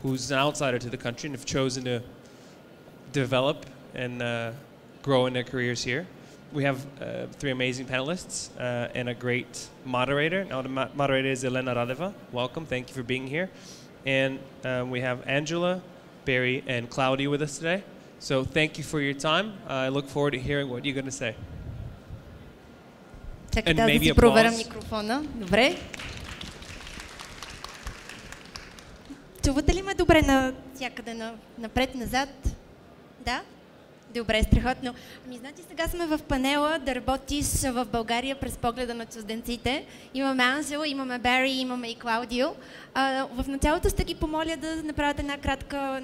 who's an outsider to the country and have chosen to develop and grow in their careers here. We have 3 amazing panelists and a great moderator. Now the moderator is Elena Radeva. Welcome, thank you for being here. And we have Angela, Barry, and Claudia with us today. So thank you for your time. I look forward to hearing what you're going to say. Чакай да си проверя микрофона. Добре. Чувате ли ме добре навсякъде, напред-назад? Да? Добре, страхотно. Ами, значи сега сме в панела да работиш в България през погледа на чужденците. Имаме Анжела, имаме Бари, имаме и Клаудио. В началото ще ги помоля да направят една кратка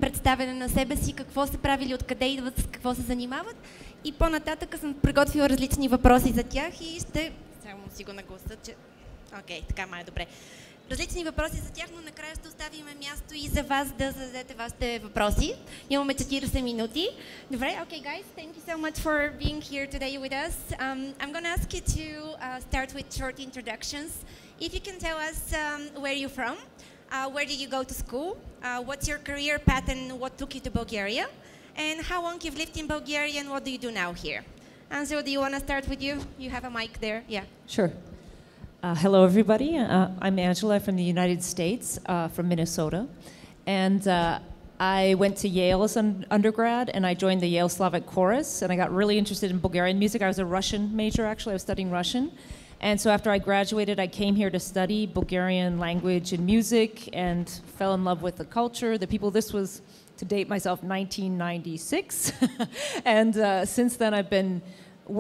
представяне на себе си, какво са правили, откъде идват, с какво се занимават. И по-нататък съм приготвила различни въпроси за тях и ще... Само си го нагласа, че... Окей, така май добре. Различни въпроси за тях, но накрая ще оставим място и за вас да зададете вашите въпроси. Имаме 40 минути. Добре, okay guys, thank you so much for being here today with us. I'm going to ask you to start with short introductions. If you can tell us where you're from, where did you go to school, what's your career path and what took you to Bulgaria, and how long you've lived in Bulgaria and what do you do now here. Angela, do you want to start with you? You have a mic there. Yeah. Sure. Hello, everybody. I'm Angela from the United States, from Minnesota. And I went to Yale as an undergrad, and I joined the Yale Slavic Chorus, and I got really interested in Bulgarian music. I was a Russian major, actually. I was studying Russian. And so after I graduated, I came here to study Bulgarian language and music and fell in love with the culture, the people. This was, to date myself, 1996. And since then, I've been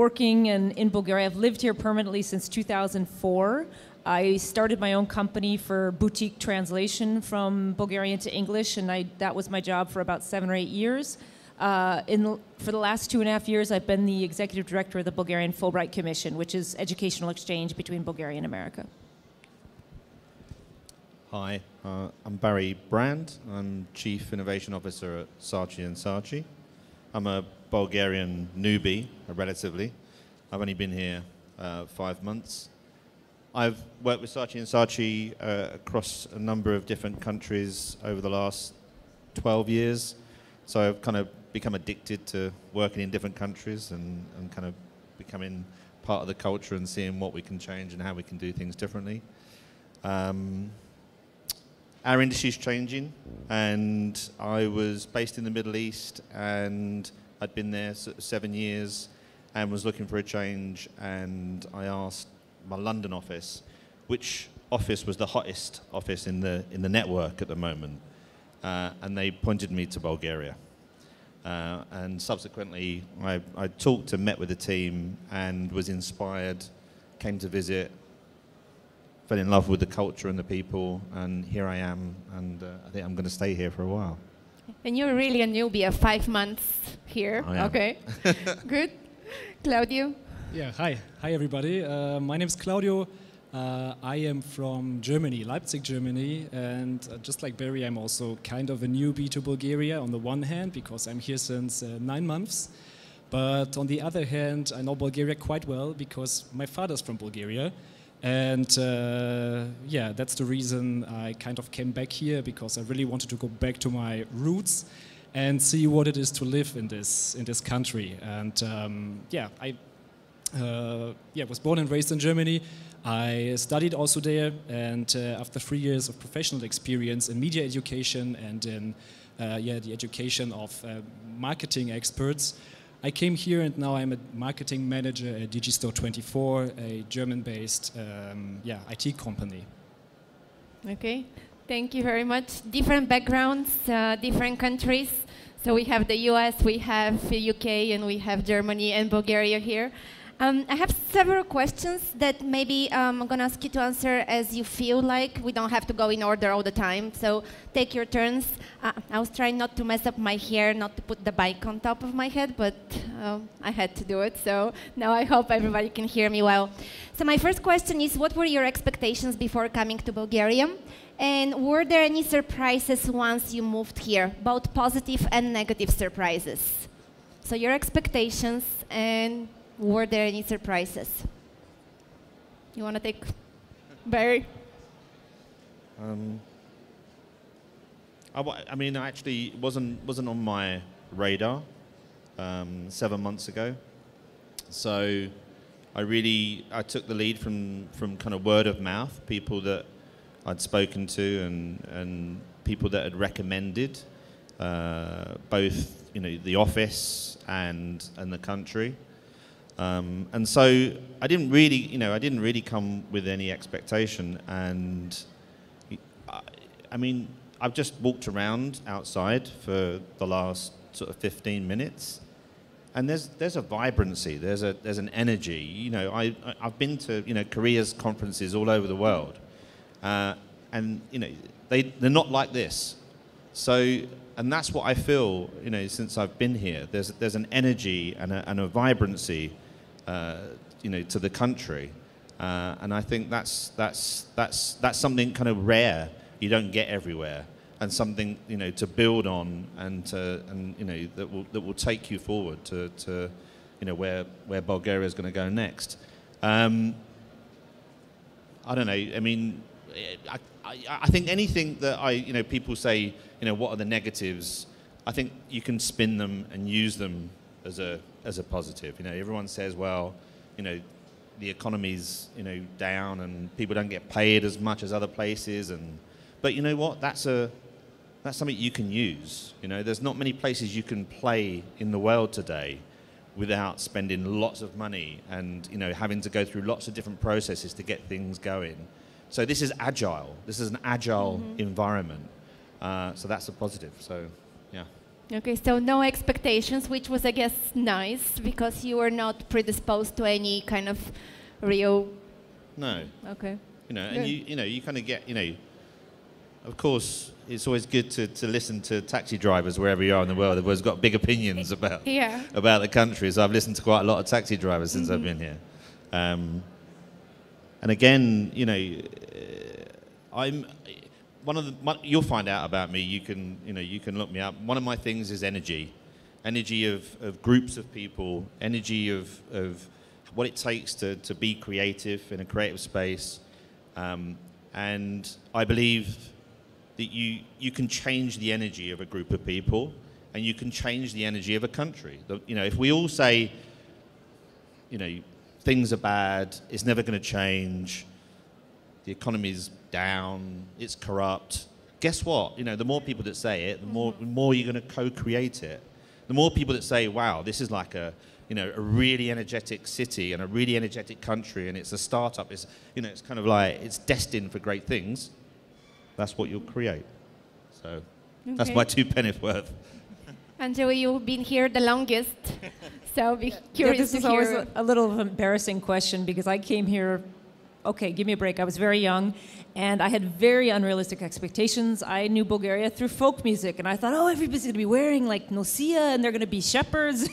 working in Bulgaria. I've lived here permanently since 2004. I started my own company for boutique translation from Bulgarian to English, and that was my job for about 7 or 8 years. For the last 2.5 years, I've been the executive director of the Bulgarian Fulbright Commission, which is educational exchange between Bulgaria and America. Hi, I'm Barry Brand. I'm Chief Innovation Officer at Saatchi & Saatchi. I'm a Bulgarian newbie, relatively. I've only been here 5 months. I've worked with Saatchi & Saatchi across a number of different countries over the last 12 years. So I've kind of become addicted to working in different countries and kind of becoming part of the culture and seeing what we can change and how we can do things differently. Our industry is changing, and I was based in the Middle East, and I'd been there 7 years and was looking for a change, and I asked my London office which office was the hottest office in the network at the moment, and they pointed me to Bulgaria. And subsequently I talked and met with the team and was inspired, came to visit, fell in love with the culture and the people, and here I am, and I think I'm going to stay here for a while. And you're really a newbie, 5 months here. Okay, good. Claudio? Yeah, hi everybody. My name is Claudio. I am from Germany, Leipzig, Germany, and just like Barry, I'm also kind of a newbie to Bulgaria on the one hand, because I'm here since 9 months. But on the other hand, I know Bulgaria quite well because my father's from Bulgaria. And yeah, that's the reason I kind of came back here, because I really wanted to go back to my roots and see what it is to live in this country. And I was born and raised in Germany. I studied also there, and after 3 years of professional experience in media education and in the education of marketing experts, I came here, and now I'm a marketing manager at Digistore24, a German-based IT company. Okay, thank you very much. Different backgrounds, different countries. So we have the US, we have the UK, and we have Germany and Bulgaria here. I have several questions that maybe I'm going to ask you to answer as you feel like. We don't have to go in order all the time, so take your turns. I was trying not to mess up my hair, not to put the mic on top of my head, but I had to do it, so now I hope everybody can hear me well. So my first question is, what were your expectations before coming to Bulgaria? And were there any surprises once you moved here, both positive and negative surprises? So your expectations, and were there any surprises? You want to take Barry? I mean, actually, it wasn't on my radar 7 months ago. So I took the lead from kind of word of mouth, people that I'd spoken to and people that had recommended both the office and the country. And so I didn't really come with any expectation. And I mean, I've just walked around outside for the last sort of 15 minutes, and there's a vibrancy, there's an energy. I've been to Korea's conferences all over the world, and they're not like this. So, and that's what I feel. Since I've been here, there's an energy and a vibrancy, to the country, and I think that's something kind of rare. You don't get everywhere, and something to build on, and that will take you forward to where Bulgaria is going to go next. I don't know. I mean, I think anything that people say, what are the negatives? I think you can spin them and use them as a positive. Everyone says, well, the economy's down and people don't get paid as much as other places, but you know what? That's something you can use. There's not many places you can play in the world today without spending lots of money and having to go through lots of different processes to get things going. So this is agile. This is an agile environment. So that's a positive. So, yeah. Okay, so no expectations, which was, I guess, nice because you were not predisposed to any kind of real. No. Okay. And you kind of get Of course, it's always good to listen to taxi drivers wherever you are in the world. Everyone's got big opinions about the country. So I've listened to quite a lot of taxi drivers since I've been here. And again, I'm you'll find out about me. You can look me up. One of my things is energy of groups of people, energy of what it takes to be creative in a creative space, and I believe that you can change the energy of a group of people, and you can change the energy of a country. If we all say, things are bad, it's never going to change, the economy's down, it's corrupt, guess what? The more people that say it, the more you're going to co-create it. The more people that say, wow, this is like a really energetic city and a really energetic country, and it's a startup, it's kind of like, it's destined for great things, that's what you'll create. So that's my 2 pennies worth. Angela, you've been here the longest, so I'll be curious This is to always hear. a little embarrassing question because I came here, okay, give me a break. I was very young, and I had very unrealistic expectations. I knew Bulgaria through folk music, and I thought, everybody's going to be wearing like nosia, and they're going to be shepherds,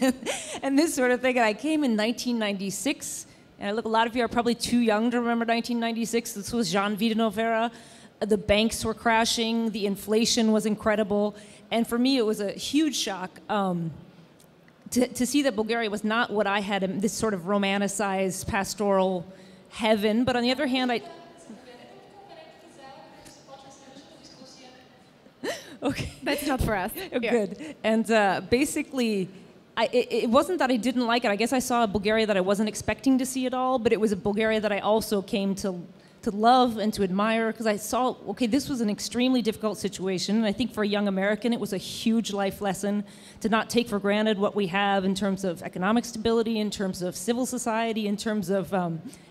and this sort of thing. And I came in 1996, and a lot of you are probably too young to remember 1996. This was Jean Videnow era. The banks were crashing, the inflation was incredible, and for me it was a huge shock to see that Bulgaria was not what I had, this sort of romanticized pastoral heaven, but on the other hand, okay. That's not for us. Good. And basically, it wasn't that I didn't like it. I guess I saw a Bulgaria that I wasn't expecting to see at all, but it was a Bulgaria that I also came to love and to admire because I saw, okay, this was an extremely difficult situation. And I think for a young American, it was a huge life lesson to not take for granted what we have in terms of economic stability, in terms of civil society, in terms of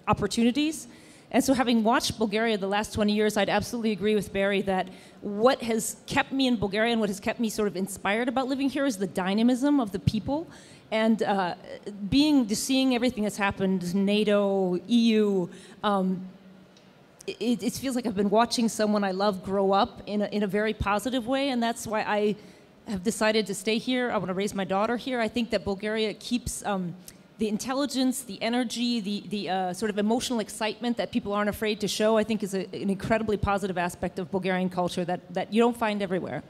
opportunities. And so having watched Bulgaria the last 20 years, I'd absolutely agree with Barry that what has kept me in Bulgaria and what has kept me sort of inspired about living here is the dynamism of the people. And seeing everything that's happened, NATO, EU, it feels like I've been watching someone I love grow up in a very positive way, and that's why I have decided to stay here. I want to raise my daughter here. I think that Bulgaria keeps the intelligence, the energy, the sort of emotional excitement that people aren't afraid to show, I think is an incredibly positive aspect of Bulgarian culture that you don't find everywhere.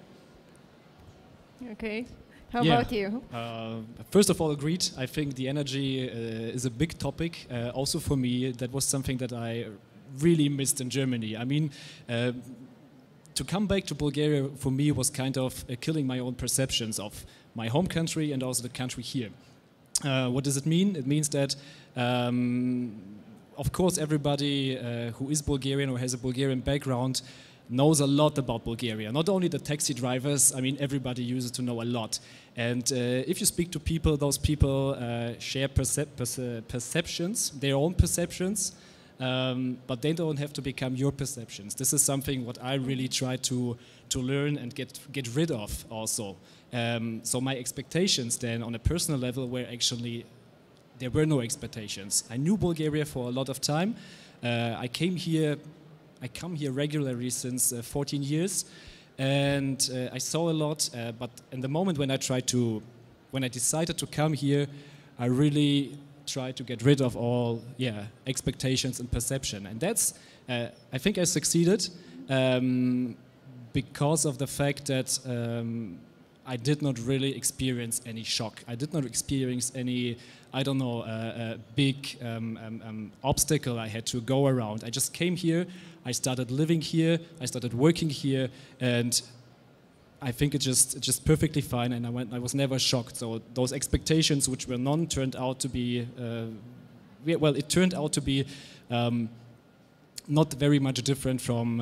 Okay. How about you? First of all, agreed. I think the energy is a big topic. Also for me, that was something that I really missed in Germany. I mean, to come back to Bulgaria for me was kind of killing my own perceptions of my home country and also the country here. What does it mean? It means that, of course, everybody who is Bulgarian or has a Bulgarian background knows a lot about Bulgaria. Not only the taxi drivers, I mean, everybody uses to know a lot. And if you speak to people, those people share perceptions, their own perceptions, but they don't have to become your perceptions. This is something what I really try to learn and get rid of also. So my expectations then on a personal level were actually, there were no expectations. I knew Bulgaria for a lot of time. I come here regularly since 14 years, and I saw a lot. But in the moment when I decided to come here, I really tried to get rid of all, expectations and perception. And that's, I think I succeeded because of the fact that I did not really experience any shock. I did not experience any, I don't know, big obstacle I had to go around. I just came here, I started living here, I started working here, and I think it's just perfectly fine, and I was never shocked. So those expectations, which were none, turned out to be, it turned out to be not very much different from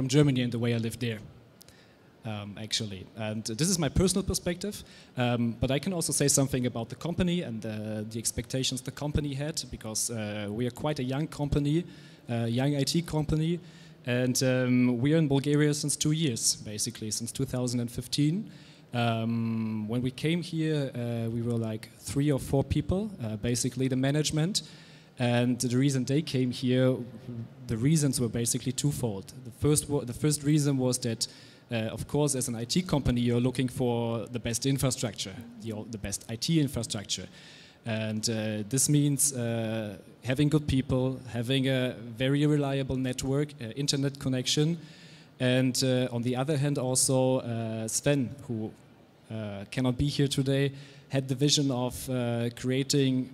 Germany and the way I lived there. Actually, and this is my personal perspective, but I can also say something about the company and the expectations the company had, because we are quite a young company, young IT company, and we are in Bulgaria since 2 years, basically since 2015. When we came here, we were like 3 or 4 people, basically the management, and the reason they came here, the reasons were basically twofold. The first reason was that of course, as an IT company, you're looking for the best infrastructure, the best IT infrastructure. And this means having good people, having a very reliable network, internet connection. And on the other hand, also Sven, who cannot be here today, had the vision of creating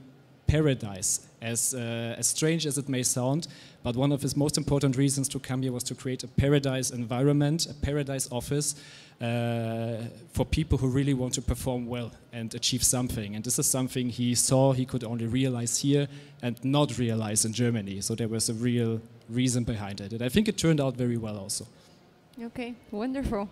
paradise. As strange as it may sound, but one of his most important reasons to come here was to create a paradise environment, a paradise office for people who really want to perform well and achieve something. And this is something he saw he could only realize here and not realize in Germany. So there was a real reason behind it. And I think it turned out very well also. Okay, wonderful.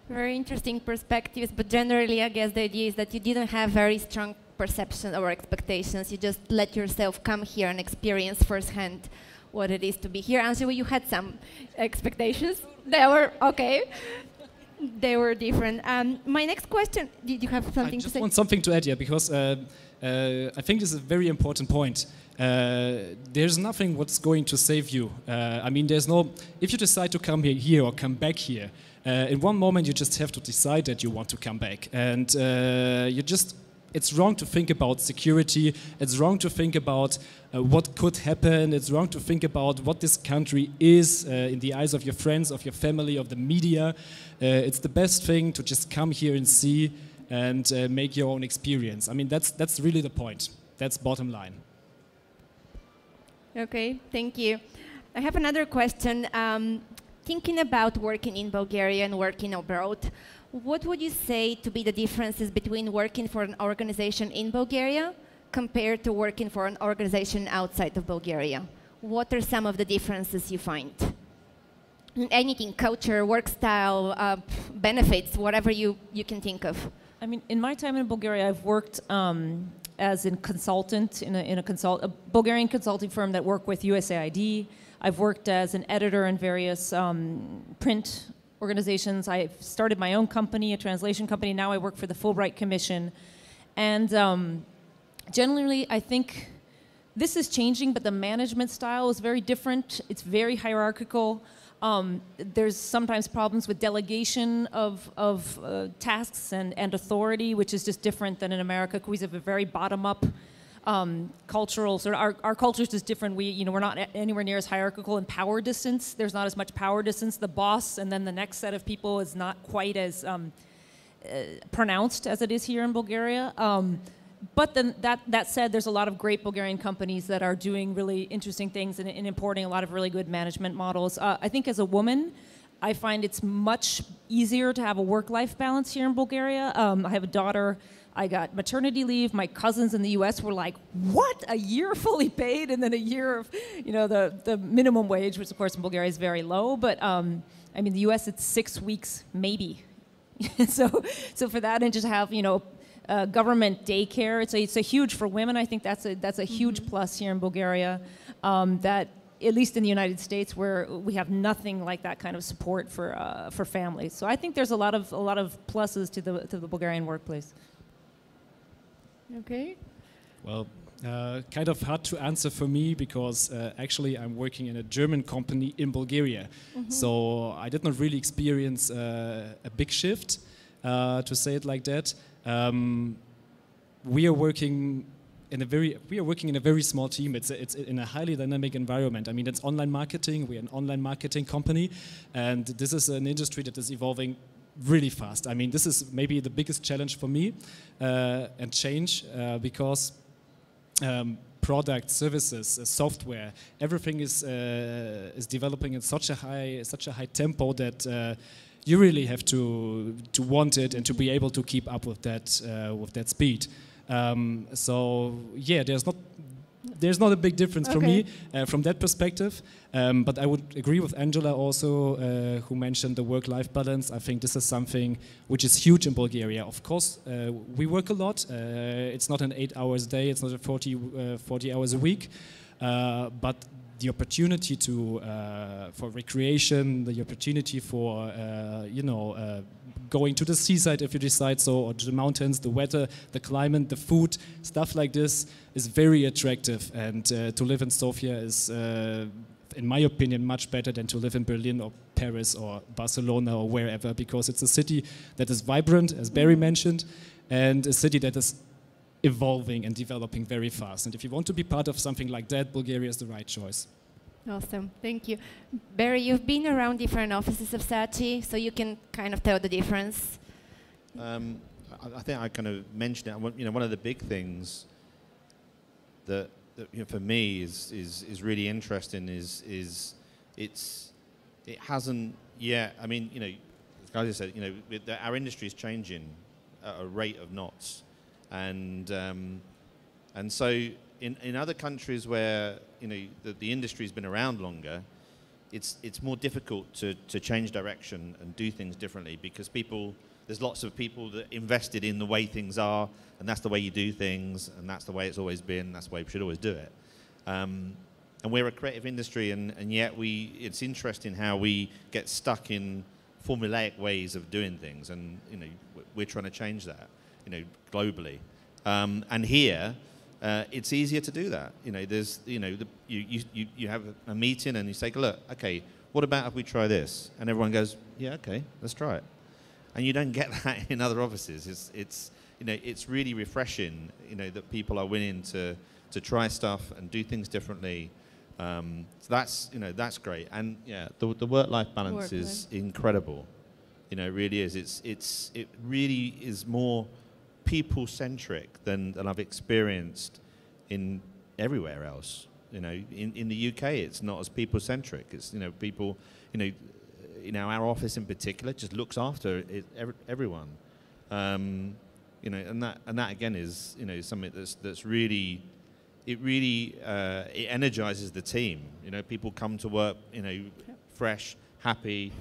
Very interesting perspectives, but generally I guess the idea is that you didn't have very strong perception or expectations. You just let yourself come here and experience firsthand what it is to be here. Angela, you had some expectations. They were okay. They were different. My next question, did you have something to say? I just want something to add here, because I think this is a very important point. There's nothing what's going to save you. I mean, there's no, if you decide to come here or come back here, in one moment you just have to decide that you want to come back. And it's wrong to think about security. It's wrong to think about what could happen. It's wrong to think about what this country is in the eyes of your friends, of your family, of the media. It's the best thing to just come here and see and make your own experience. I mean, that's really the point. That's bottom line. Okay, thank you. I have another question. Thinking about working in Bulgaria and working abroad, what would you say to be the differences between working for an organization in Bulgaria compared to working for an organization outside of Bulgaria? What are some of the differences you find? Anything, culture, work style, benefits, whatever you can think of. I mean, in my time in Bulgaria, I've worked as a consultant in a Bulgarian consulting firm that worked with USAID. I've worked as an editor in various print organizations. I started my own company, a translation company. Now I work for the Fulbright Commission. And generally, I think this is changing, but the management style is very different. It's very hierarchical. There's sometimes problems with delegation of tasks and authority, which is just different than in America. We have a very bottom-up cultural, so our culture is just different. We're not anywhere near as hierarchical in power distance. There's not as much power distance. The boss and then the next set of people is not quite as pronounced as it is here in Bulgaria. But then that said, there's a lot of great Bulgarian companies that are doing really interesting things and importing a lot of really good management models. I think as a woman, I find it's much easier to have a work-life balance here in Bulgaria. I have a daughter. I got maternity leave. My cousins in the U.S. were like, "What? A year fully paid, and then a year of, the minimum wage, which of course in Bulgaria is very low. But I mean, the U.S. it's 6 weeks maybe. so for that, and just have government daycare, it's a huge for women. I think that's a huge plus here in Bulgaria. That at least in the United States, where we have nothing like that kind of support for families. So I think there's a lot of pluses to the Bulgarian workplace. Okay. Well, kind of hard to answer for me because actually I'm working in a German company in Bulgaria. So I did not really experience a big shift, to say it like that. We are working in a very small team. It's in a highly dynamic environment. I mean, it's online marketing. We're an online marketing company, and this is an industry that is evolving really fast. I mean, this is maybe the biggest challenge for me and change because products, services, software, everything is developing in such a high tempo that you really have to want it and to be able to keep up with that speed. So yeah, there's not a big difference for me from that perspective, but I would agree with Angela also, who mentioned the work-life balance. I think this is something which is huge in Bulgaria. Of course, we work a lot. It's not an 8 hours a day. It's not a 40 hours a week, but the opportunity for recreation, the opportunity for going to the seaside if you decide so, or to the mountains, the weather, the climate, the food, stuff like this is very attractive. And to live in Sofia is, in my opinion, much better than to live in Berlin or Paris or Barcelona or wherever, because it's a city that is vibrant, as Barry mentioned, and a city that is evolving and developing very fast. And if you want to be part of something like that, Bulgaria is the right choice. Awesome, thank you. Barry, you've been around different offices of Saatchi, so you can kind of tell the difference. I think I kind of mentioned it. One of the big things that for me is really interesting is it hasn't yet. I mean, as I said, our industry is changing at a rate of knots, and so in other countries where the industry's been around longer, it's more difficult to change direction and do things differently because there's lots of people that invested in the way things are, and that's the way you do things, and that's the way it's always been. That's the way we should always do it. And we're a creative industry, and yet it's interesting how we get stuck in formulaic ways of doing things, and we're trying to change that, globally. And here, it's easier to do that. There's you have a meeting and you say, look, okay, what about if we try this? And everyone goes, yeah, okay, let's try it. And you don't get that in other offices. It's really refreshing, that people are willing to try stuff and do things differently. So that's great. And yeah, the work-life balance is incredible. It really is. It really is more people-centric than I've experienced in everywhere else. In the UK, it's not as people-centric. It's people. Our office in particular just looks after everyone. And that again is something that's really. It really it energizes the team. People come to work fresh, happy,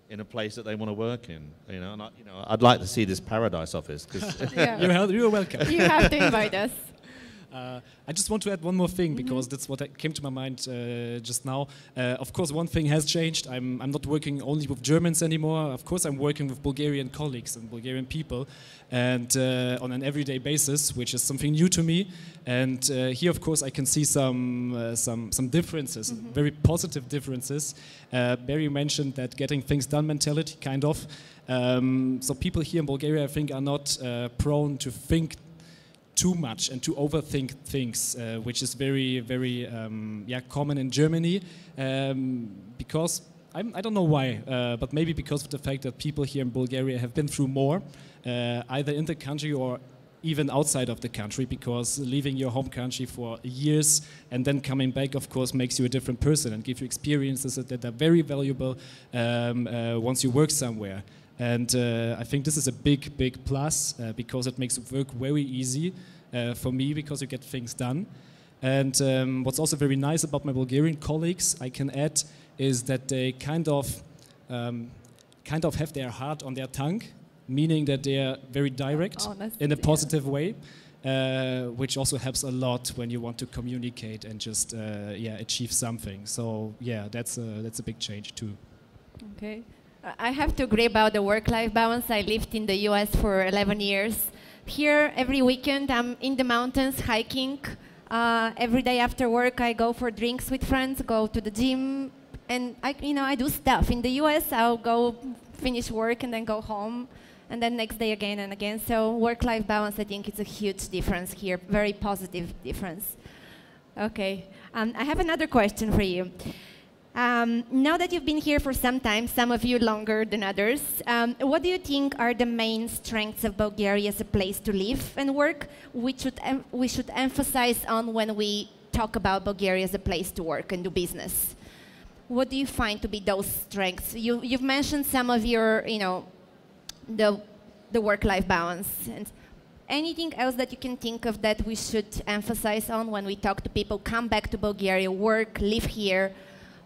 in a place that they want to work in, and I'd like to see this paradise office. You're welcome. You have to invite us. I just want to add one more thing because that's what came to my mind just now. Of course, one thing has changed. I'm not working only with Germans anymore. Of course, I'm working with Bulgarian colleagues and Bulgarian people, and on an everyday basis, which is something new to me. And here, of course, I can see some differences, very positive differences. Barry mentioned that getting things done mentality, kind of. So people here in Bulgaria, I think, are not prone to think too much and to overthink things, which is very, very common in Germany, because I don't know why, but maybe because of the fact that people here in Bulgaria have been through more, either in the country or even outside of the country, because leaving your home country for years and then coming back, of course, makes you a different person and give you experiences that are very valuable once you work somewhere. And I think this is a big, big plus because it makes work very easy for me, because you get things done. And what's also very nice about my Bulgarian colleagues, I can add, is that they kind of have their heart on their tongue, meaning that they are very direct in a positive way, which also helps a lot when you want to communicate and just achieve something. So yeah, that's a big change too. Okay. I have to agree about the work-life balance. I lived in the US for 11 years. Here, every weekend, I'm in the mountains hiking. Every day after work, I go for drinks with friends, go to the gym, and I do stuff. In the US, I'll go finish work and then go home, and then next day again and again. So work-life balance, I think it's a huge difference here, very positive difference. Okay, I have another question for you. Now that you've been here for some time, some of you longer than others, what do you think are the main strengths of Bulgaria as a place to live and work, which we should emphasize on when we talk about Bulgaria as a place to work and do business? What do you find to be those strengths? You've mentioned some of your, the work-life balance. And anything else that you can think of that we should emphasize on when we talk to people, come back to Bulgaria, work, live here,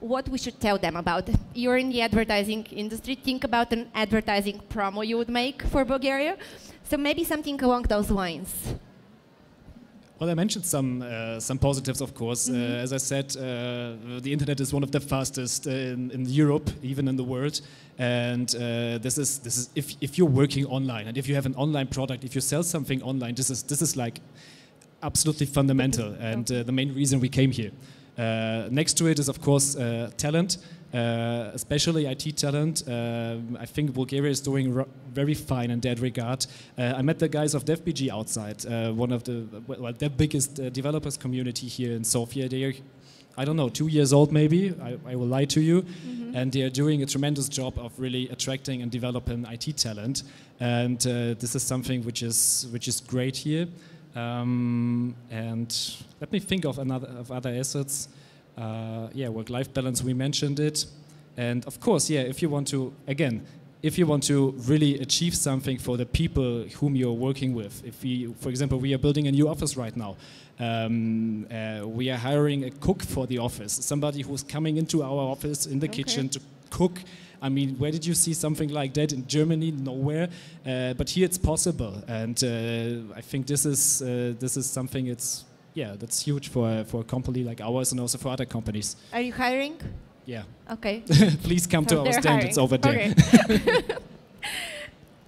what we should tell them about? You're in the advertising industry, think about an advertising promo you would make for Bulgaria. So maybe something along those lines. Well, I mentioned some positives, of course. As I said, the internet is one of the fastest in Europe, even in the world. And this is if you're working online and if you have an online product, if you sell something online, this is like absolutely fundamental and the main reason we came here. Next to it is, of course, talent, especially IT talent. I think Bulgaria is doing very fine in that regard. I met the guys of DevBG outside, one of the biggest developers community here in Sofia. They are, I don't know, 2 years old maybe, I will lie to you. And they are doing a tremendous job of really attracting and developing IT talent. And this is something which is great here. And let me think of other assets. Work-life balance, we mentioned it. And of course, if you want to really achieve something for the people whom you're working with, for example, we are building a new office right now. We are hiring a cook for the office, somebody who's coming into our office in the kitchen to cook. I mean, where did you see something like that in Germany? Nowhere. But here it's possible, and I think this is something that's huge for a company like ours and also for other companies. Are you hiring? Yeah. Okay. Please come to our stand. Hiring. It's over there. Okay.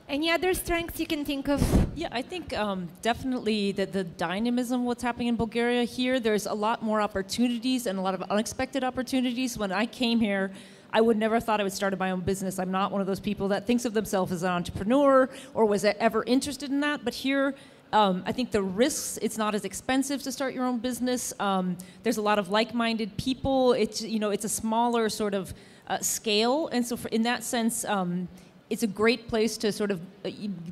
Any other strengths you can think of? Yeah, I think definitely that the dynamism, what's happening in Bulgaria here, there's a lot more opportunities and a lot of unexpected opportunities. When I came here, I would never thought I would start my own business. I'm not one of those people that thinks of themselves as an entrepreneur or was ever interested in that. But here, I think the risks, it's not as expensive to start your own business. There's a lot of like-minded people. It's a smaller sort of scale. And so in that sense, it's a great place to sort of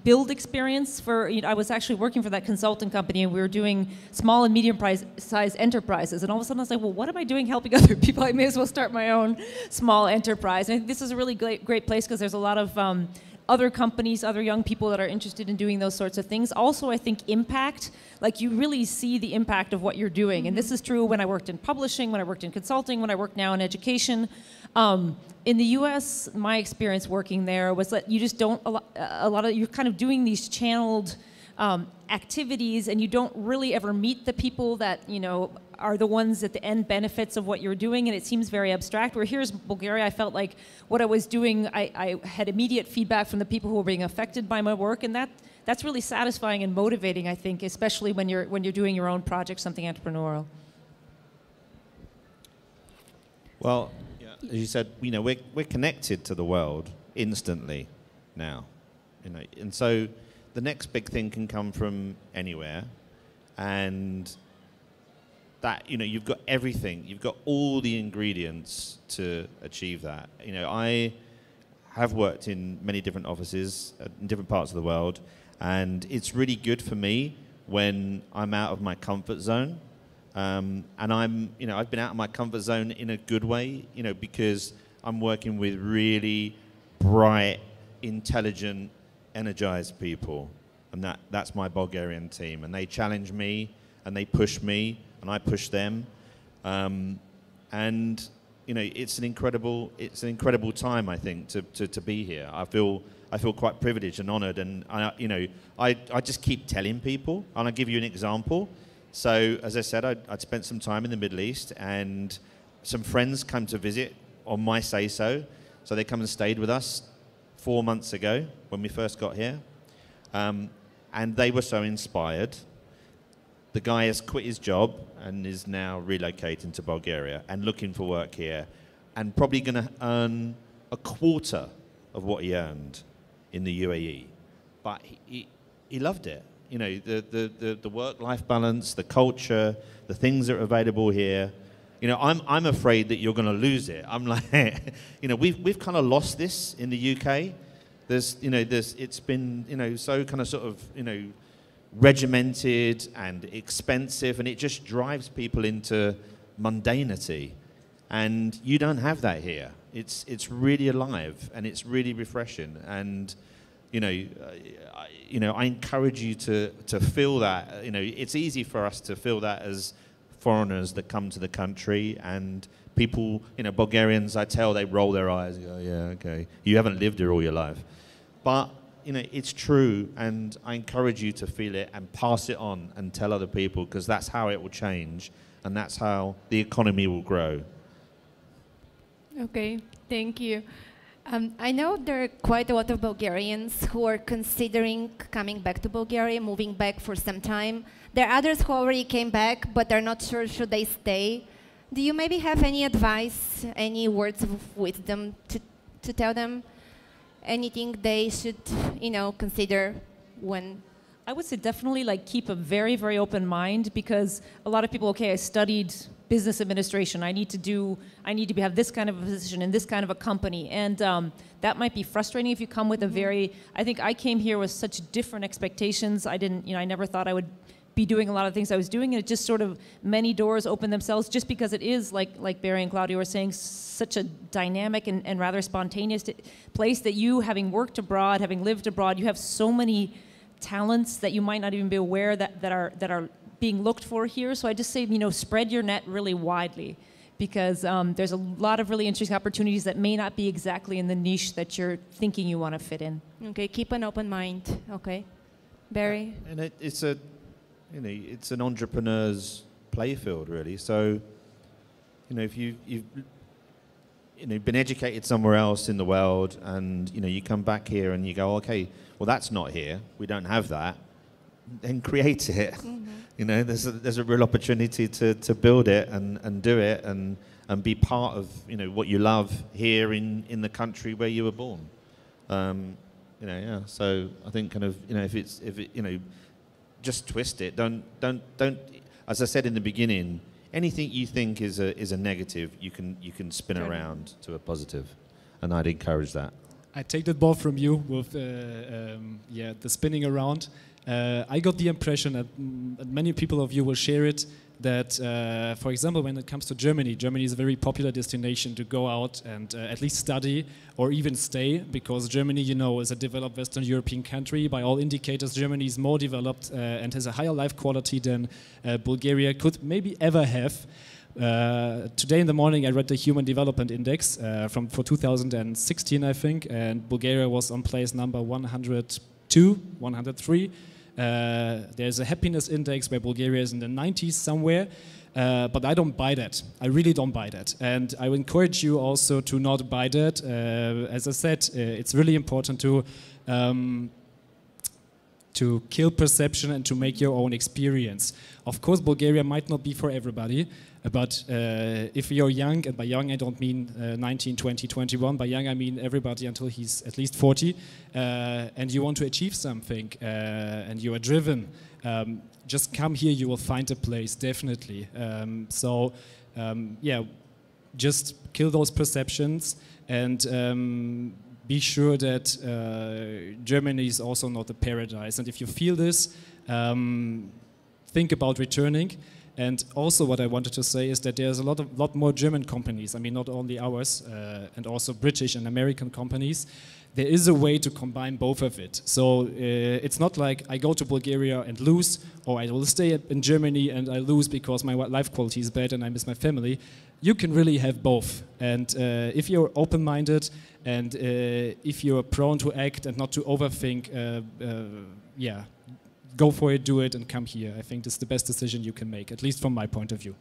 build experience for, I was actually working for that consulting company and we were doing small and medium-sized enterprises. And all of a sudden I was like, well, what am I doing helping other people? I may as well start my own small enterprise. And I think this is a really great place because there's a lot of other companies, other young people that are interested in doing those sorts of things. Also, I think impact, like you really see the impact of what you're doing. And this is true when I worked in publishing, when I worked in consulting, when I work now in education. In the US, my experience working there was that you just don't, you're kind of doing these channeled activities and you don't really ever meet the people that, are the ones at the end benefits of what you're doing, and it seems very abstract. Where here's Bulgaria, I felt like what I was doing, I had immediate feedback from the people who were being affected by my work, and that's really satisfying and motivating, I think, especially when you're doing your own project, something entrepreneurial. Well, as you said, we're connected to the world instantly now, and so the next big thing can come from anywhere, and that you've got everything, you've got all the ingredients to achieve that. I have worked in many different offices in different parts of the world, And it's really good for me when I'm out of my comfort zone. And I've been out of my comfort zone in a good way, because I'm working with really bright, intelligent, energized people. And that's my Bulgarian team. And they challenge me, and they push me, and I push them. It's an incredible time, I think, to be here. I feel quite privileged and honoured, and I just keep telling people, and I'll give you an example. So, as I said, I'd spent some time in the Middle East, and some friends come to visit on my say-so. So they come and stayed with us 4 months ago when we first got here, and they were so inspired. The guy has quit his job and is now relocating to Bulgaria and looking for work here, and probably going to earn a quarter of what he earned in the UAE. But he loved it. The work-life balance, the culture, the things that are available here. I'm afraid that you're going to lose it. I'm like, we've kind of lost this in the UK. It's been, so kind of sort of, regimented and expensive, and it just drives people into mundanity. And you don't have that here. It's really alive, and it's really refreshing. And I encourage you to feel that. It's easy for us to feel that as foreigners that come to the country, and people, Bulgarians, I tell, they roll their eyes and go, yeah, okay, you haven't lived here all your life. But it's true, and I encourage you to feel it and pass it on and tell other people, because that's how it will change, and that's how the economy will grow. Okay, thank you. I know there are quite a lot of Bulgarians who are considering coming back to Bulgaria, moving back for some time. There are others who already came back, but they're not sure should they stay. Do you maybe have any advice, any words of wisdom to tell them? Anything they should, consider when? I would say definitely keep a very, very open mind, because a lot of people, I studied business administration. I need to have this kind of a position in this kind of a company. And that might be frustrating if you come with I think I came here with such different expectations. I never thought I would be doing a lot of things I was doing, and it just sort of many doors open themselves, just because it is, like Barry and Claudio were saying, such a dynamic and rather spontaneous place that you, having worked abroad, having lived abroad, you have so many talents that you might not even be aware that are being looked for here. So I just say, spread your net really widely, because there's a lot of really interesting opportunities that may not be exactly in the niche that you're thinking you want to fit in. Okay, keep an open mind. Okay, Barry? And it's an entrepreneur's playfield, really. So, if you've been educated somewhere else in the world, and you come back here and you go, okay, well, that's not here. We don't have that. Then create it. Mm-hmm. There's a real opportunity to build it and do it and be part of what you love here in the country where you were born. So I think just twist it. Don't. As I said in the beginning, anything you think is a negative, you can spin around to a positive, and I'd encourage that. I take that ball from you with the spinning around. I got the impression that many people of you will share it, that, for example, when it comes to Germany is a very popular destination to go out and at least study or even stay, because Germany, is a developed Western European country. By all indicators, Germany is more developed and has a higher life quality than Bulgaria could maybe ever have. Today in the morning I read the Human Development Index for 2016, I think, and Bulgaria was on place number 102, 103. There's a happiness index where Bulgaria is in the 90s somewhere, but I don't buy that. I really don't buy that. And I would encourage you also to not buy that. As I said, it's really important to kill perception and to make your own experience. Of course, Bulgaria might not be for everybody, but if you're young, and by young I don't mean 19, 20, 21, by young I mean everybody until he's at least 40, and you want to achieve something, and you are driven, just come here, you will find a place, definitely. Just kill those perceptions and be sure that Germany is also not a paradise. And if you feel this, think about returning. And also what I wanted to say is that there's a lot more German companies, I mean not only ours, and also British and American companies. There is a way to combine both of it. So it's not like I go to Bulgaria and lose, or I will stay in Germany and I lose because my life quality is bad and I miss my family. You can really have both. And if you're open-minded and if you're prone to act and not to overthink, yeah, go for it, do it, and come here. I think this is the best decision you can make, at least from my point of view.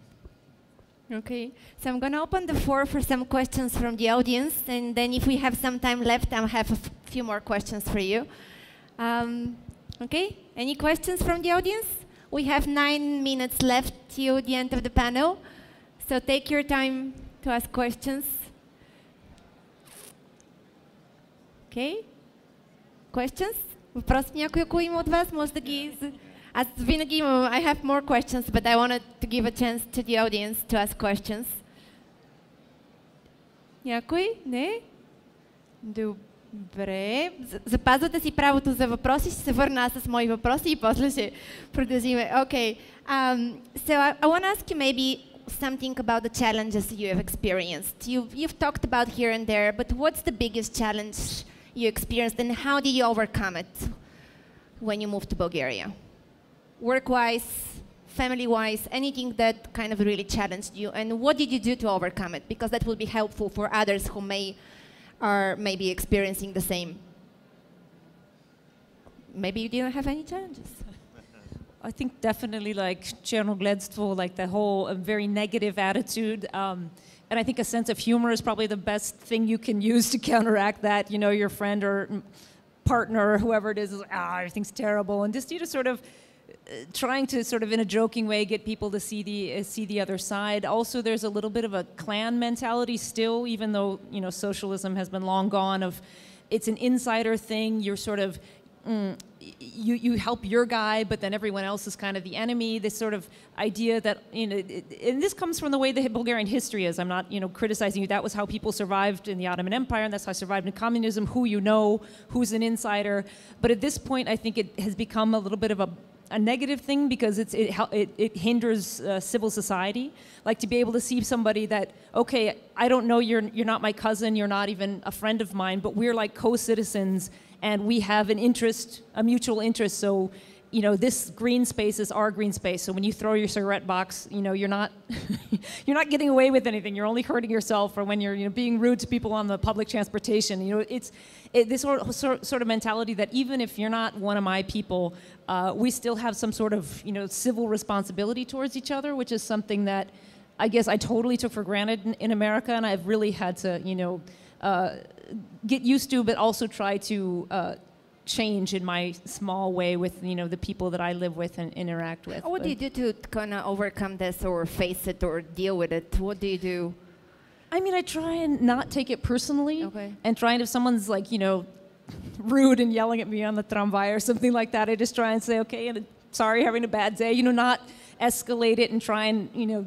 Okay, so I'm going to open the floor for some questions from the audience, and then if we have some time left, I'll have a few more questions for you. Okay, any questions from the audience? We have 9 minutes left till the end of the panel, so take your time to ask questions. Okay, questions? Въпроси някой, ако има от вас, може да ги... Аз винаги имам, I have more questions, but I wanted to give a chance to the audience to ask questions. Някой? Не? Добре. Запазвате си правото за въпроси, ще се върна аз с мои въпроси и после ще продължиме. Okay. So I want to ask you maybe something about the challenges you have experienced. You've talked about here and there, but what's the biggest challenge you experienced and how did you overcome it when you moved to Bulgaria? Work-wise, family-wise, anything that kind of really challenged you, and what did you do to overcome it? Because that will be helpful for others who are maybe experiencing the same. Maybe you didn't have any challenges. I think definitely like Černogledstvo, like the whole very negative attitude. And I think a sense of humor is probably the best thing you can use to counteract that. You know, your friend or partner or whoever it is like, everything's terrible. And just, you know, sort of trying to sort of in a joking way get people to see the other side. Also, there's a little bit of a clan mentality still, even though, you know, socialism has been long gone, of it's an insider thing. You're sort of you help your guy, but then everyone else is kind of the enemy. This sort of idea that, you know, and this comes from the way the Bulgarian history is. I'm not, you know, criticizing you. That was how people survived in the Ottoman Empire, and that's how I survived in communism. Who you know, who's an insider. But at this point, I think it has become a little bit of a negative thing because it hinders civil society. Like to be able to see somebody that, okay, I don't know, you're not my cousin, you're not even a friend of mine, but we're like co-citizens and we have an interest, a mutual interest. So, you know, this green space is our green space. So when you throw your cigarette box, you know, you're not you're not getting away with anything. You're only hurting yourself. Or when you're, you know, being rude to people on the public transportation, you know, it's this sort of mentality that even if you're not one of my people, we still have some sort of, you know, civil responsibility towards each other, which is something that I guess I totally took for granted in America, and I've really had to, you know, get used to, but also try to change in my small way with, you know, the people that I live with and interact with. What do you do to kind of overcome this or face it or deal with it? What do you do? I mean, I try and not take it personally. Okay. And try and if someone's like, you know, rude and yelling at me on the tramway or something like that, I just try and say, okay, and sorry, having a bad day, you know, not escalate it and try and, you know,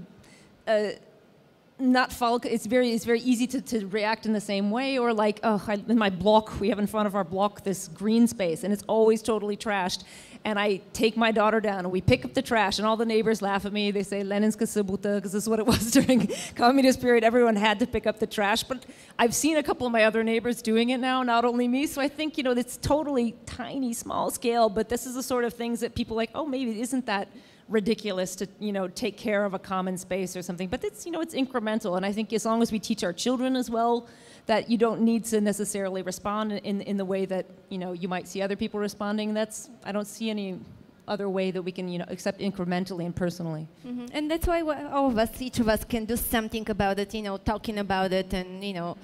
not follow. It's very easy to react in the same way, or like, in my block, we have in front of our block this green space, and it's always totally trashed. And I take my daughter down, and we pick up the trash, and all the neighbors laugh at me. They say Leninska Subuta, because this is what it was during communist period. Everyone had to pick up the trash, but I've seen a couple of my other neighbors doing it now, not only me. So I think, you know, it's totally tiny, small scale, but this is the sort of things that people like, oh, maybe isn't that ridiculous to, you know, take care of a common space or something, but it's, you know, it's incremental. And I think as long as we teach our children as well that you don't need to necessarily respond in the way that, you know, you might see other people responding, I don't see any other way that we can, you know, accept incrementally and personally. Mm-hmm. And that's why all of us, each of us can do something about it, you know, talking about it and, you know,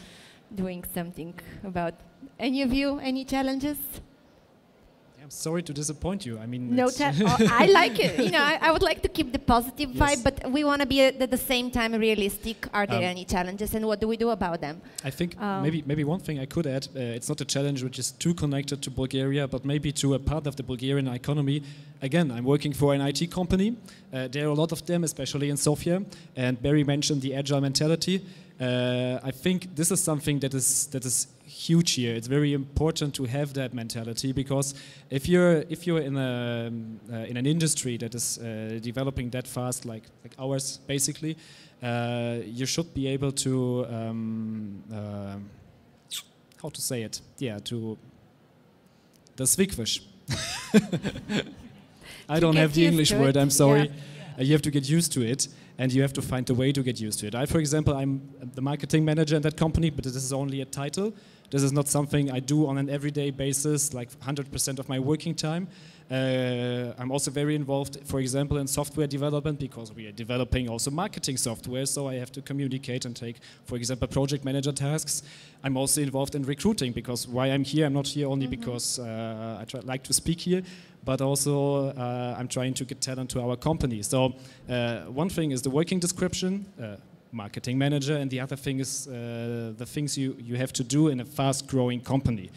doing something about. Any of you, any challenges? I'm sorry to disappoint you. I mean, I like it. You know, I would like to keep the positive vibe, but we want to be at the same time realistic. Are there any challenges, and what do we do about them? I think maybe one thing I could add, it's not a challenge which is too connected to Bulgaria, but maybe to a part of the Bulgarian economy. Again, I'm working for an IT company. There are a lot of them, especially in Sofia, and Barry mentioned the agile mentality. I think this is something that is huge here. It's very important to have that mentality, because if you're in an industry that is developing that fast, like ours, basically, you should be able to how to say it? Yeah, to das Wigfisch. I don't have the English word. I'm sorry. Yeah. You have to get used to it, and you have to find a way to get used to it. For example, I'm the marketing manager in that company, but this is only a title. This is not something I do on an everyday basis, like 100% of my working time. I'm also very involved, for example, in software development, because we are developing also marketing software, so I have to communicate and take, for example, project manager tasks. I'm also involved in recruiting, because why I'm here, I'm not here only because I like to speak here, but also I'm trying to get talent to our company. So one thing is the working description, marketing manager, and the other thing is the things you have to do in a fast-growing company.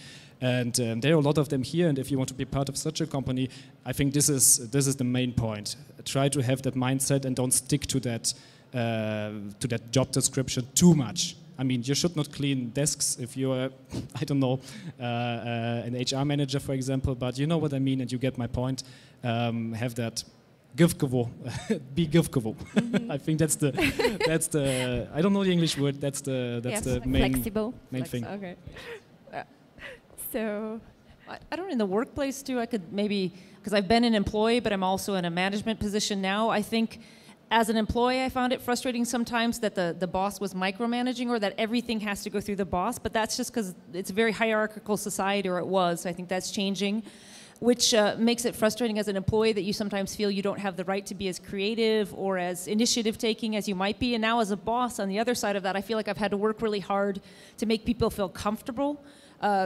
And there are a lot of them here, and if you want to be part of such a company, I think this is the main point. Try to have that mindset and don't stick to that job description too much. I mean, you should not clean desks if you're, I don't know, an HR manager, for example, but you know what I mean, and you get my point. Have that givgevoel, be givgevoel. I think that's the I don't know the English word. That's the main thing. Okay. So, I don't know, in the workplace too, I could maybe, because I've been an employee, but I'm also in a management position now. I think as an employee, I found it frustrating sometimes that the boss was micromanaging, or that everything has to go through the boss, but that's just because it's a very hierarchical society, or it was. I think that's changing, which makes it frustrating as an employee, that you sometimes feel you don't have the right to be as creative or as initiative-taking as you might be. And now as a boss, on the other side of that, I feel like I've had to work really hard to make people feel comfortable,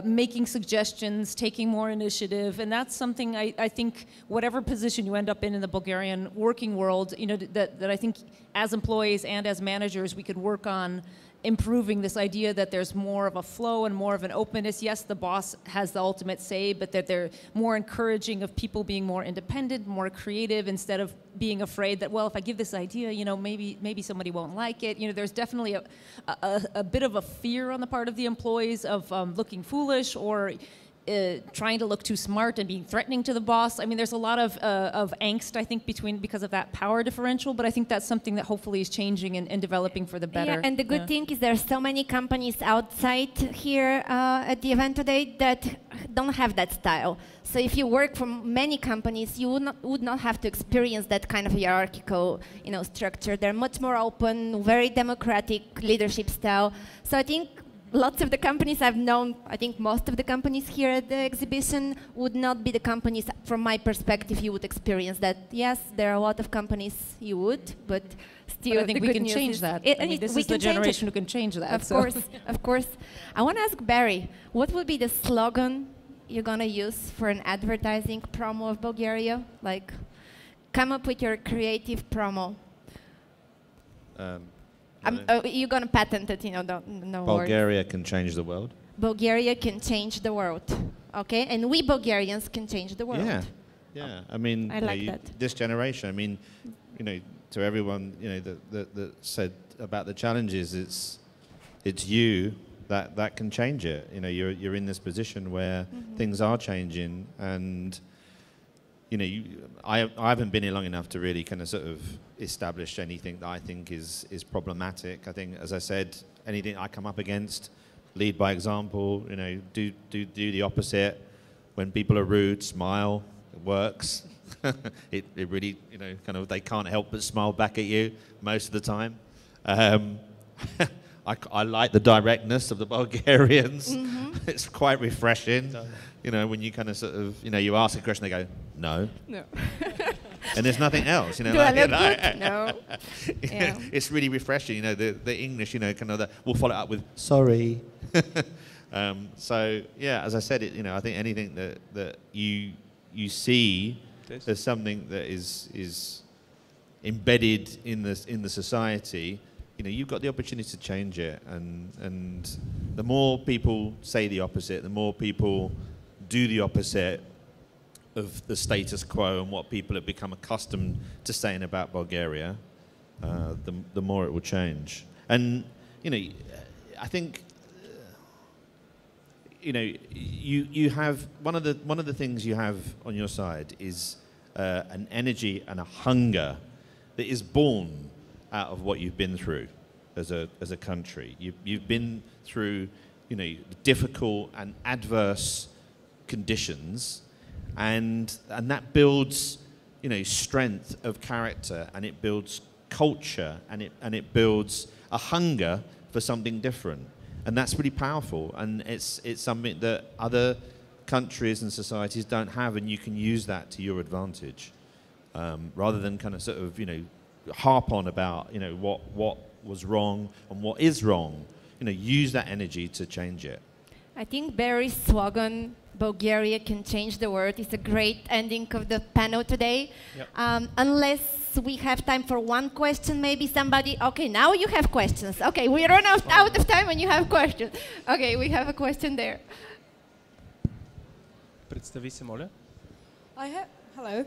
making suggestions, taking more initiative, and that's something I think whatever position you end up in the Bulgarian working world, you know, that I think as employees and as managers we could work on improving this idea that there's more of a flow and more of an openness. Yes, the boss has the ultimate say, but that they're more encouraging of people being more independent, more creative, instead of being afraid that, well, if I give this idea, you know, maybe somebody won't like it. You know, there's definitely a bit of a fear on the part of the employees of looking foolish, or trying to look too smart and being threatening to the boss. I mean, there's a lot of angst, I think, because of that power differential, but I think that's something that hopefully is changing and developing for the better. Yeah, and the good thing is there are so many companies outside here at the event today that don't have that style. So if you work for many companies, you would not have to experience that kind of hierarchical, you know, structure. They're much more open, very democratic leadership style. So I think lots of the companies I've known, I think most of the companies here at the exhibition would not be the companies, from my perspective, you would experience that. Yes, there are a lot of companies you would, but still, I think we can change that. I mean, this is the generation who can change that. Of course, of course. I want to ask Barry, what would be the slogan you're going to use for an advertising promo of Bulgaria? Like, come up with your creative promo. You're going to patent it, you know, no Bulgaria words. can change the world. Bulgaria can change the world, okay? And we Bulgarians can change the world. Yeah, yeah. I mean, I like that. This generation, I mean, you know, to everyone, you know, that said about the challenges, it's you that can change it. You know, you're in this position where things are changing, and you know, I haven't been here long enough to really kind of sort of establish anything that I think is problematic. I think, as I said, anything I come up against, lead by example. You know, do the opposite. When people are rude, smile. It works. it really, you know, kind of, they can't help but smile back at you most of the time. I like the directness of the Bulgarians. It's quite refreshing. You know, when you kind of sort of, you know, you ask a question, they go, no. No. And there's nothing else, you know. Do I look good? No. Yeah. It's really refreshing, you know, the English, you know, kind of, we'll follow it up with, sorry. So, yeah, as I said, you know, I think anything that you see as something that is embedded in the society, you know, you've got the opportunity to change it, and the more people say the opposite, the more people do the opposite of the status quo and what people have become accustomed to saying about Bulgaria, the more it will change. And, you know, I think you know, you have one of the things you have on your side is an energy and a hunger that is born out of what you've been through as a country. You've been through, you know, difficult and adverse conditions, and that builds, you know, strength of character, and it builds culture, and it builds a hunger for something different, and that's really powerful. And it's something that other countries and societies don't have, and you can use that to your advantage, rather than kind of sort of, you know, harp on about, you know, what was wrong and what is wrong. You know, use that energy to change it. I think Barry's slogan, Bulgaria can change the world, is a great ending of the panel today. Yep. Unless we have time for one question, maybe somebody, okay, now you have questions. Okay, we run out of time and you have questions. Okay, we have a question there. Представи се, моля. Hello.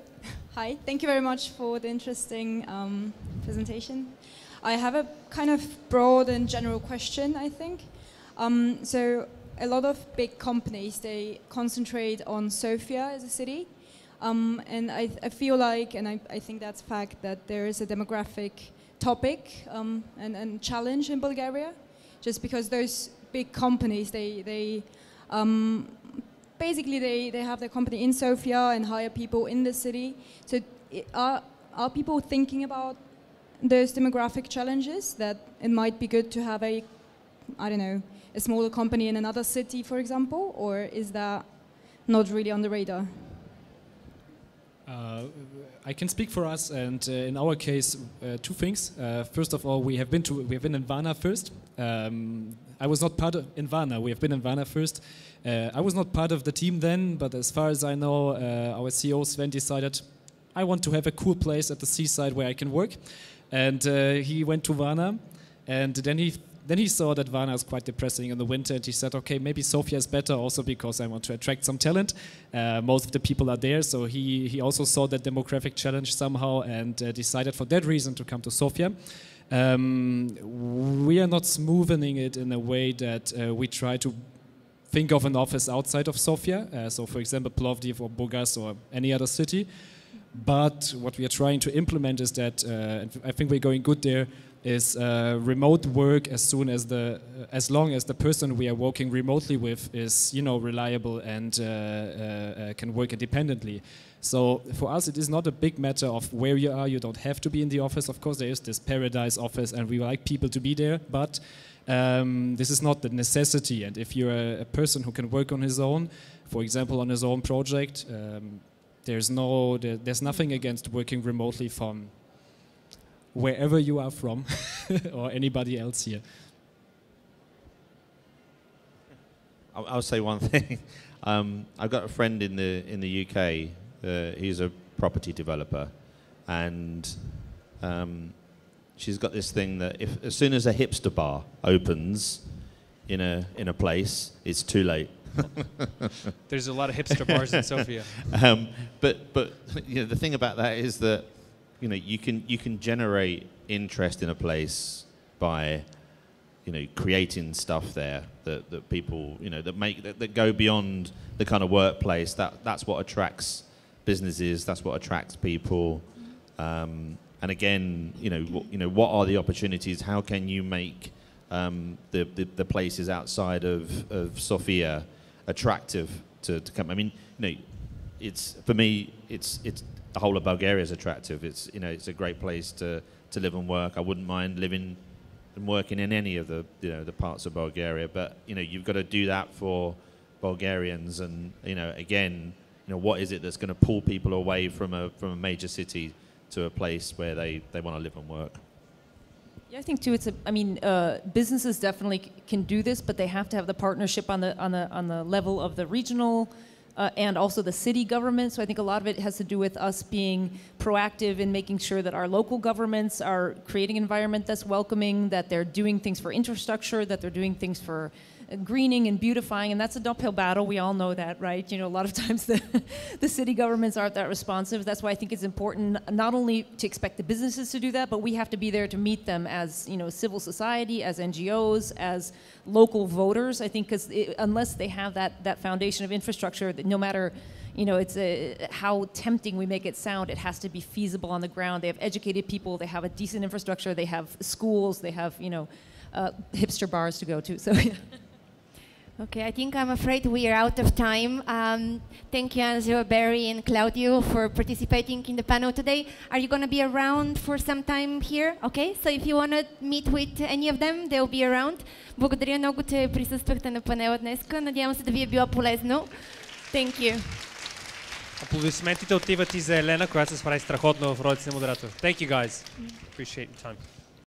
Hi. Thank you very much for the interesting presentation. I have a kind of broad and general question, I think. So a lot of big companies, they concentrate on Sofia as a city. And I feel like, and I think that's fact, that there is a demographic topic and challenge in Bulgaria, just because those big companies, they basically they have their company in Sofia and hire people in the city. So are people thinking about those demographic challenges, that it might be good to have a smaller company in another city, for example, or is that not really on the radar? I can speak for us, and in our case, two things. First of all, we have been in Varna first. I was not part of in Varna. We have been in Varna first. I was not part of the team then, but as far as I know, our CEO Sven decided, I want to have a cool place at the seaside where I can work, and he went to Varna, and then he saw that Varna is quite depressing in the winter, and he said, okay, maybe Sofia is better also because I want to attract some talent. Most of the people are there, so he also saw that demographic challenge somehow, and decided for that reason to come to Sofia. We are not smoothing it in a way that we try to think of an office outside of Sofia, so for example Plovdiv or Burgas or any other city. But what we are trying to implement is that, and I think we're going good there, is remote work as long as the person we are working remotely with is, you know, reliable and can work independently. So for us, it is not a big matter of where you are. You don't have to be in the office. Of course, there is this paradise office, and we like people to be there. But this is not the necessity. And if you're a person who can work on his own, for example, on his own project, there's nothing against working remotely from wherever you are from or anybody else here. I'll say one thing. I've got a friend in the UK. He's a property developer, and she's got this thing that as soon as a hipster bar opens in a place, it's too late. There's a lot of hipster bars in Sofia. But you know, the thing about that is that, you know, you can generate interest in a place by, you know, creating stuff there that people, you know, that go beyond the kind of workplace. That's what attracts businesses. That's what attracts people. And again, you know, what are the opportunities? How can you make the places outside of Sofia attractive to come? I mean, you know, for me, it's the whole of Bulgaria is attractive. It's, you know, it's a great place to live and work. I wouldn't mind living and working in any of the, you know, the parts of Bulgaria. But, you know, you've got to do that for Bulgarians. And, you know, again, you know, what is it that's going to pull people away from a major city to a place where they want to live and work? Yeah, I think too. Businesses definitely can do this, but they have to have the partnership on the level of the regional and also the city government. So I think a lot of it has to do with us being proactive in making sure that our local governments are creating an environment that's welcoming, that they're doing things for infrastructure, that they're doing things for greening and beautifying, and that's an uphill battle. We all know that, right? You know, a lot of times the city governments aren't that responsive. That's why I think it's important not only to expect the businesses to do that, but we have to be there to meet them as, you know, civil society, as NGOs, as local voters. I think because unless they have that foundation of infrastructure, that no matter, you know, it's how tempting we make it sound, it has to be feasible on the ground. They have educated people, they have a decent infrastructure, they have schools, they have, you know, hipster bars to go to. So. Okay, I think I'm afraid we are out of time. Thank you, Angelo, Barry, and Claudio for participating in the panel today. Are you going to be around for some time here? Okay, so if you want to meet with any of them, they'll be around. Благодаря много, че присъствахте на панела днес. Надявам се да ви е било полезно. Thank you. Аплодисментите отиват и за Елена, която се справи страхотно в ролята си на модератор. Thank you guys. Appreciate your time.